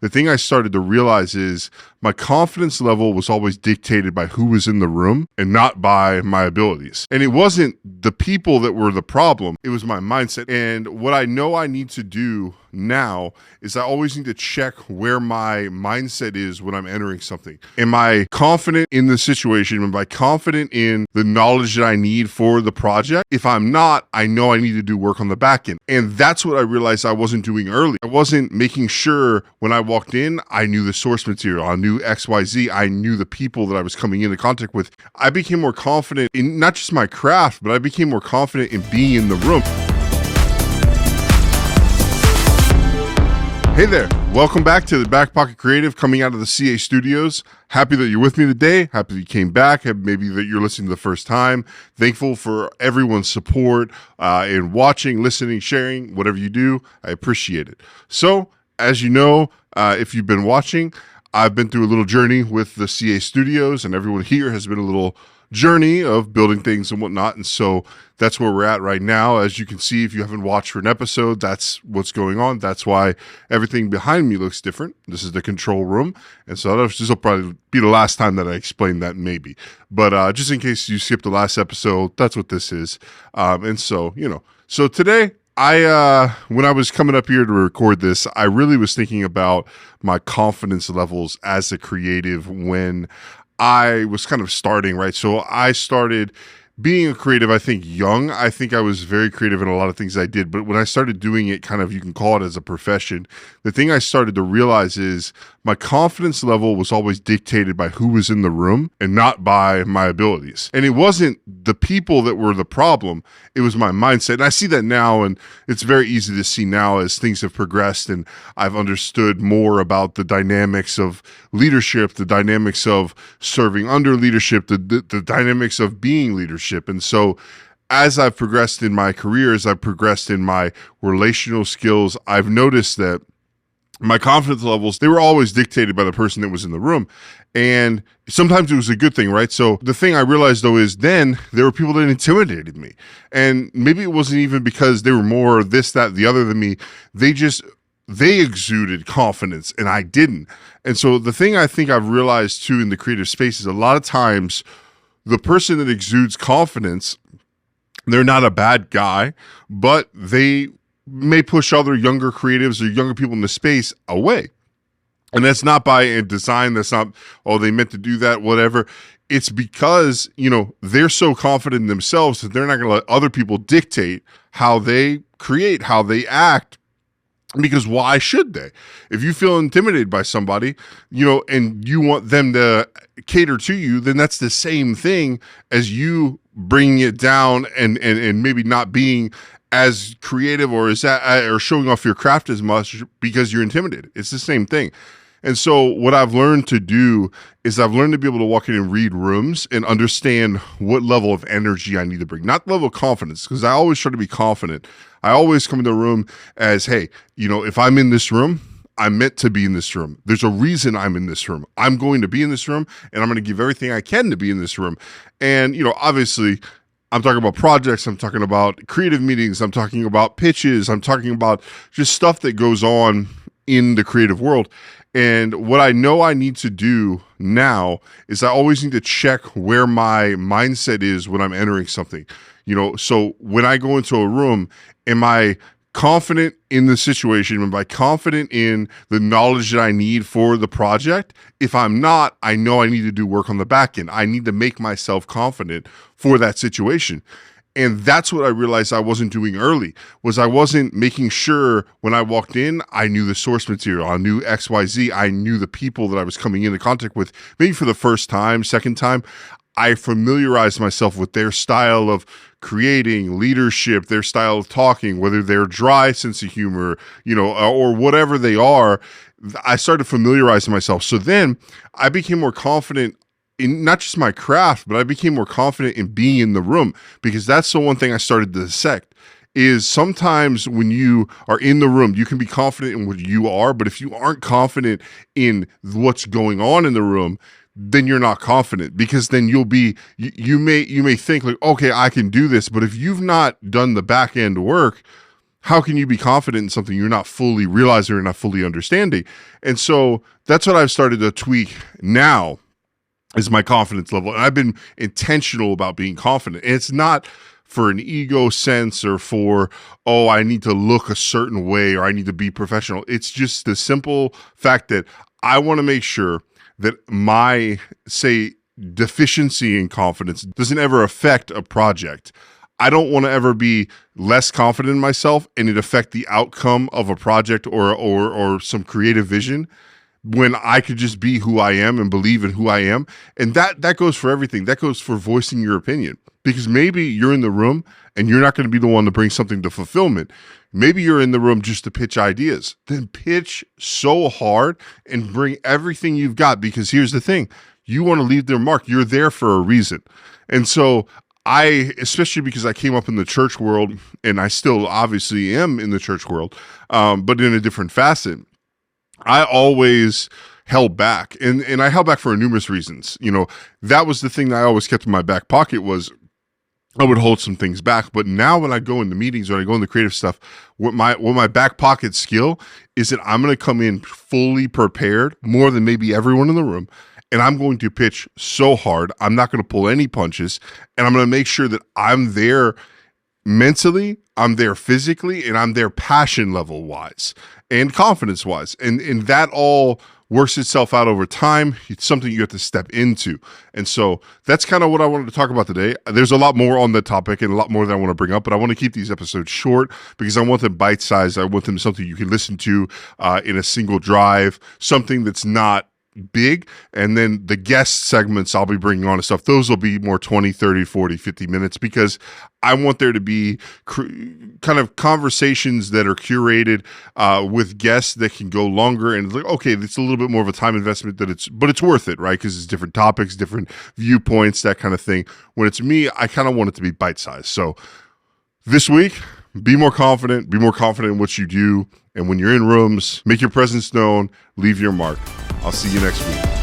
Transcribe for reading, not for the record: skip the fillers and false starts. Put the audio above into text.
the thing I started to realize is my confidence level was always dictated by who was in the room and not by my abilities. And it wasn't the people that were the problem, it was my mindset. And what I know I need to do now is I always need to check where my mindset is when I'm entering something. Am I confident in the situation? Am I confident in the knowledge that I need for the project? If I'm not, I know I need to do work on the back end. And that's what I realized I wasn't doing early. I wasn't making sure when I walked in, I knew the source material, I knew XYZ, I knew the people that I was coming into contact with. I became more confident in not just my craft, but I became more confident in being in the room. Hey there, welcome back to the Back Pocket Creative coming out of the CA studios. Happy that you're with me today. Happy that you came back. Maybe that you're listening the first time. Thankful for everyone's support in watching, listening, sharing, whatever you do. I appreciate it. So, as you know, if you've been watching, I've been through a little journey with the CA studios, and everyone here has been a little journey of building things and whatnot. And so that's where we're at right now. As you can see, if you haven't watched for an episode, that's what's going on. That's why everything behind me looks different. This is the control room. And so this will probably be the last time that I explain that, maybe. But just in case you skipped the last episode, that's what this is. And so, so today, when I was coming up here to record this, I really was thinking about my confidence levels as a creative when I was kind of starting, right? So I started being a creative, I think, young. I think I was very creative in a lot of things I did. But when I started doing it kind of, you can call it as a profession, the thing I started to realize is my confidence level was always dictated by who was in the room and not by my abilities. And it wasn't the people that were the problem, it was my mindset. And I see that now, and it's very easy to see now as things have progressed and I've understood more about the dynamics of leadership, the dynamics of serving under leadership, the dynamics of being leadership. And so as I've progressed in my career, as I've progressed in my relational skills, I've noticed that my confidence levels, they were always dictated by the person that was in the room. And sometimes it was a good thing, right? So the thing I realized, though, is then there were people that intimidated me. And maybe it wasn't even because they were more this, that, the other than me. They exuded confidence and I didn't. And so the thing I think I've realized, too, in the creative space is a lot of times the person that exudes confidence, they're not a bad guy, but they may push other younger creatives or younger people in the space away. And that's not by design. That's not, they meant to do that, whatever. It's because, they're so confident in themselves that they're not going to let other people dictate how they create, how they act. Because why should they? If you feel intimidated by somebody, and you want them to cater to you, then that's the same thing as you bringing it down and maybe not being as creative or showing off your craft as much because you're intimidated. It's the same thing. And so what I've learned to do is I've learned to be able to walk in and read rooms and understand what level of energy I need to bring, not the level of confidence, because I always try to be confident. I always come into the room as, hey, if I'm in this room, I'm meant to be in this room. There's a reason I'm in this room. I'm going to be in this room and I'm going to give everything I can to be in this room. And, obviously, I'm talking about projects, I'm talking about creative meetings, I'm talking about pitches, I'm talking about just stuff that goes on in the creative world. And what I know I need to do now is I always need to check where my mindset is when I'm entering something. So when I go into a room, am I confident in the situation? Am I confident in the knowledge that I need for the project? If I'm not, I know I need to do work on the back end. I need to make myself confident for that situation. And that's what I realized I wasn't doing early, was I wasn't making sure when I walked in, I knew the source material, I knew XYZ, I knew the people that I was coming into contact with, maybe for the first time, second time. I familiarized myself with their style of creating, leadership, their style of talking, whether they're dry sense of humor, or whatever they are. I started familiarizing myself. So then I became more confident in not just my craft, but I became more confident in being in the room, because that's the one thing I started to dissect is sometimes when you are in the room, you can be confident in what you are, but if you aren't confident in what's going on in the room, then you're not confident, because then you may think like, okay, I can do this. But if you've not done the back end work, how can you be confident in something you're not fully realizing or not fully understanding? And so that's what I've started to tweak now is my confidence level. And I've been intentional about being confident. And it's not for an ego sense or for, oh, I need to look a certain way or I need to be professional. It's just the simple fact that I want to make sure that my, say, deficiency in confidence doesn't ever affect a project. I don't want to ever be less confident in myself and it affect the outcome of a project or some creative vision when I could just be who I am and believe in who I am. And that goes for everything. That goes for voicing your opinion, because maybe you're in the room and you're not going to be the one to bring something to fulfillment. Maybe you're in the room just to pitch ideas. Then pitch so hard and bring everything you've got, because here's the thing. You want to leave their mark. You're there for a reason. And so especially because I came up in the church world, and I still obviously am in the church world, but in a different facet, I always held back. And I held back for numerous reasons. That was the thing that I always kept in my back pocket, was I would hold some things back. But now when I go into meetings or I go into creative stuff, what my back pocket skill is that I'm going to come in fully prepared, more than maybe everyone in the room. And I'm going to pitch so hard. I'm not going to pull any punches. And I'm going to make sure that I'm there mentally, I'm there physically, and I'm there passion level wise and confidence wise. And that all works itself out over time. It's something you have to step into. And so that's kind of what I wanted to talk about today. There's a lot more on the topic and a lot more that I want to bring up, but I want to keep these episodes short because I want them bite-sized. I want them something you can listen to in a single drive, something that's not big. And then the guest segments I'll be bringing on and stuff, those will be more 20, 30, 40, 50 minutes, because I want there to be kind of conversations that are curated with guests that can go longer. And it's like, okay, it's a little bit more of a time investment but it's worth it, right? Because it's different topics, different viewpoints, that kind of thing. When it's me, I kind of want it to be bite-sized. So this week, be more confident in what you do. And when you're in rooms, make your presence known, leave your mark. I'll see you next week.